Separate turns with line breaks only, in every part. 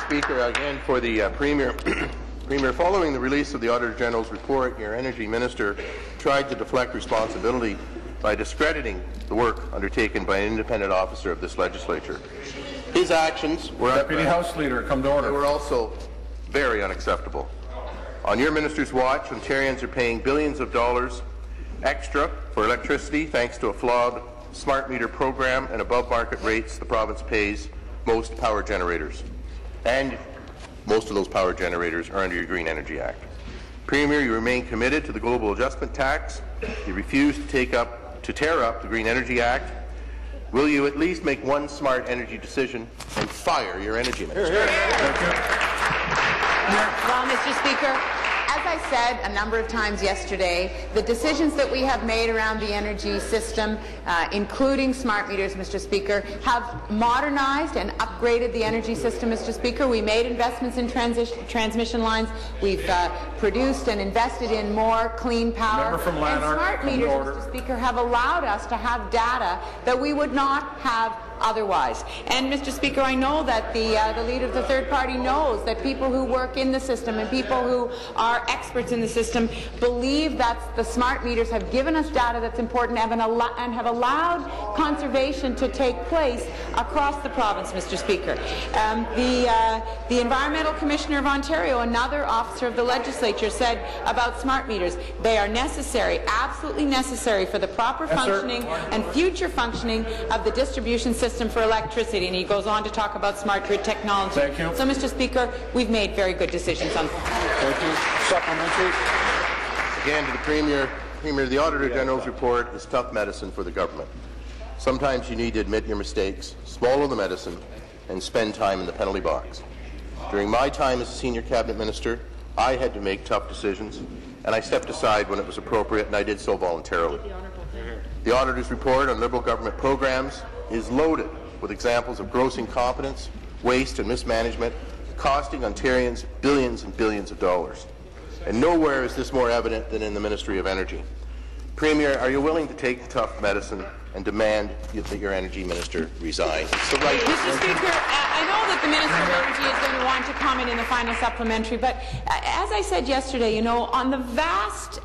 Speaker, again for the Premier. Premier, following the release of the Auditor General's report, your Energy Minister tried to deflect responsibility by discrediting the work undertaken by an independent officer of this legislature. His actions were
Deputy House Leader, come to order.
They were also very unacceptable. On your minister's watch, Ontarians are paying billions of dollars extra for electricity thanks to a flawed smart meter program and above market rates the province pays most power generators. And most of those power generators are under your Green Energy Act. Premier, you remain committed to the global adjustment tax. You refuse to tear up the Green Energy Act. Will you at least make one smart energy decision and fire your energy minister?
Well, Mr. Speaker, as I said a number of times yesterday, the decisions that we have made around the energy system, including smart meters, Mr. Speaker, have modernized and upgraded the energy system, Mr. Speaker. We made investments in transmission lines. We've produced and invested in more clean power.
From
and smart meters, Mr. Speaker, have allowed us to have data that we would not have otherwise. And, Mr. Speaker, I know that the leader of the third party knows that people who work in the system and people who are experts in the system believe that the smart meters have given us data that's important and have allowed conservation to take place across the province, Mr. Speaker. The Environmental Commissioner of Ontario, another officer of the legislature, said about smart meters, they are necessary, absolutely necessary for the proper functioning and future functioning of the distribution system for electricity, and he goes on to talk about smart grid technology.
Thank you.
So, Mr. Speaker, we've made very good decisions on.
Thank you. Supplementary.
Again to the Premier, the Auditor General's report is tough medicine for the government. Sometimes you need to admit your mistakes, swallow the medicine, and spend time in the penalty box. During my time as a senior cabinet minister, I had to make tough decisions, and I stepped aside when it was appropriate, and I did so voluntarily. The Auditor's report on Liberal government programs is loaded with examples of gross incompetence, waste and mismanagement, costing Ontarians billions and billions of dollars. And nowhere is this more evident than in the Ministry of Energy. Premier, are you willing to take the tough medicine and demand that your energy minister resign? It's the right
Mr. Speaker, I know that the Minister of Energy is going to want to comment in the final supplementary, but as I said yesterday, you know, on the vast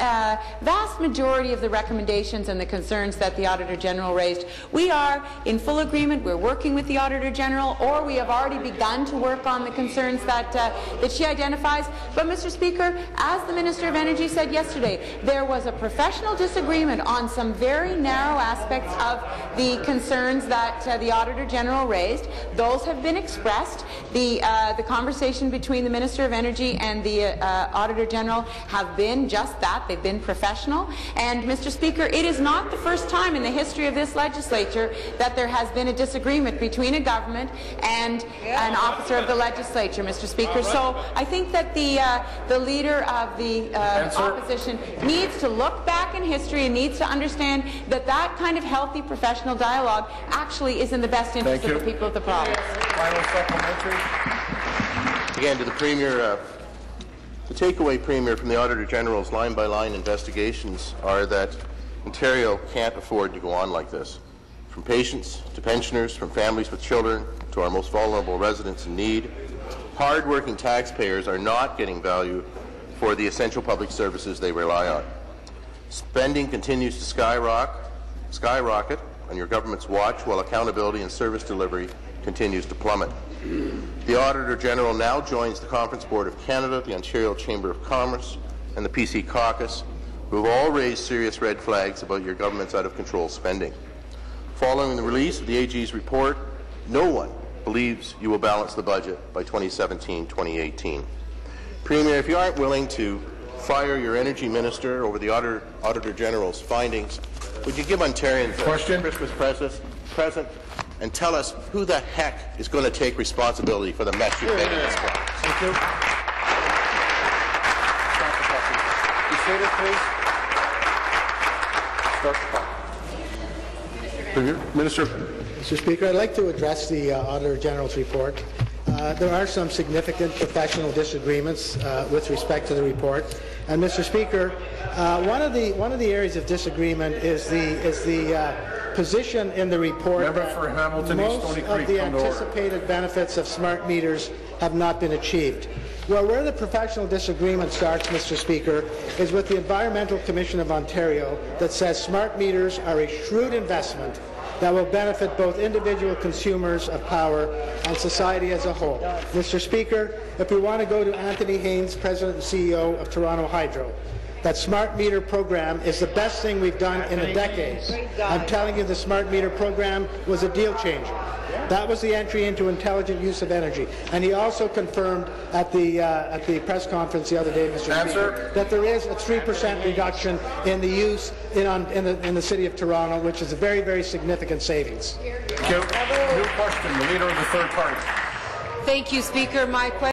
majority of the recommendations and the concerns that the Auditor General raised, we are in full agreement. We're working with the Auditor General, or we have already begun to work on the concerns that she identifies. But, Mr. Speaker, as the Minister of Energy said yesterday, there was a professional disagreement on some very narrow aspects of the concerns that the Auditor General raised. Those have been expressed. The conversation between the Minister of Energy and the Auditor General have been just that. They've been professional. And, Mr. Speaker, it is not the first time in the history of this legislature that there has been a disagreement between a government and an officer of the legislature, Mr. Speaker. So I think that the leader of the opposition needs to look back in history and needs to understand that that kind of healthy professional dialogue actually is in the best interest of the people of the province.
Final supplementary.
Again to the Premier. The takeaway, Premier, from the Auditor General's line-by-line investigations are that Ontario can't afford to go on like this. From patients to pensioners, from families with children to our most vulnerable residents in need, hard-working taxpayers are not getting value for the essential public services they rely on. Spending continues to skyrocket on your government's watch, while accountability and service delivery continues to plummet. The Auditor General now joins the Conference Board of Canada, the Ontario Chamber of Commerce, and the PC Caucus, who have all raised serious red flags about your government's out-of-control spending. Following the release of the AG's report, no one believes you will balance the budget by 2017-2018. Premier, if you aren't willing to fire your energy minister over the Auditor General's findings, would you give Ontarians a Christmas present and tell us who the heck is going to take responsibility for the mess you've made in this province?
Thank you. Be seated, please. Start the clock. Minister.
Mr. Speaker, I'd like to address the Auditor General's report. There are some significant professional disagreements with respect to the report. And, Mr. Speaker, one of the areas of disagreement is the position in the report
Member
that
for Hamilton East
most
Stony
of
Creek,
the
come to order.
anticipated benefits of smart meters have not been achieved. Well, where the professional disagreement starts, Mr. Speaker, is with the Environmental Commission of Ontario that says smart meters are a shrewd investment that will benefit both individual consumers of power and society as a whole. Mr. Speaker, if we want to go to Anthony Haynes, President and CEO of Toronto Hydro, that smart meter program is the best thing we've done in a decade. I'm telling you, the smart meter program was a deal changer. That was the entry into intelligent use of energy. And he also confirmed at the press conference the other day, Mr. Speaker, that there is a 3% reduction in the use in the city of Toronto, which is a very, very significant savings.
New question, the leader of the third party.
Thank you, Speaker. My question